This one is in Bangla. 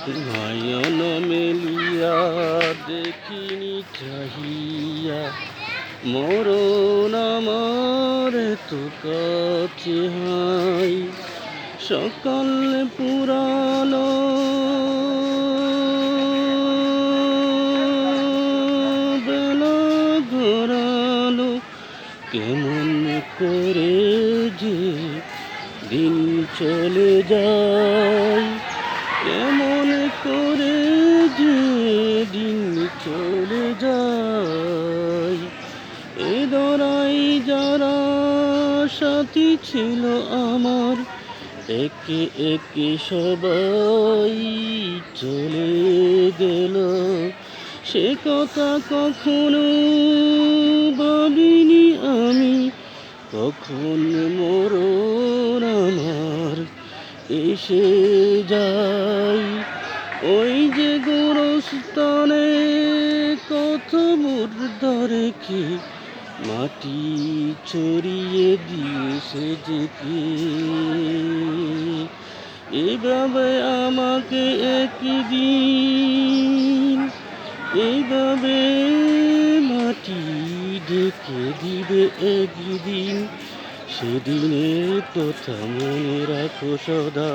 নয়ন মেলিয়া দেখিনি চাহিয়া মরণ আমার তো কাছে হাই সকাল পুরানো বেলা ঘোরানো কেমন করে যে দিন চলে যায় কেমন করে যে দিন চলে যায় এ দরাই যারা সাথী ছিল আমার একে একে সবাই চলে গেল সে কথা কখনো ভাবিনি আমি কখন মরণ আমার এসে যায় ওই যে গোরস্থানে কত মুর্দা রেখে মাটি ছড়িয়ে দিয়েছে যে কে এভাবে আমাকে একদিন এইভাবে মাটি ঢেকে দিবে একদিন সেদিনের কথা মনে রাখো সদা।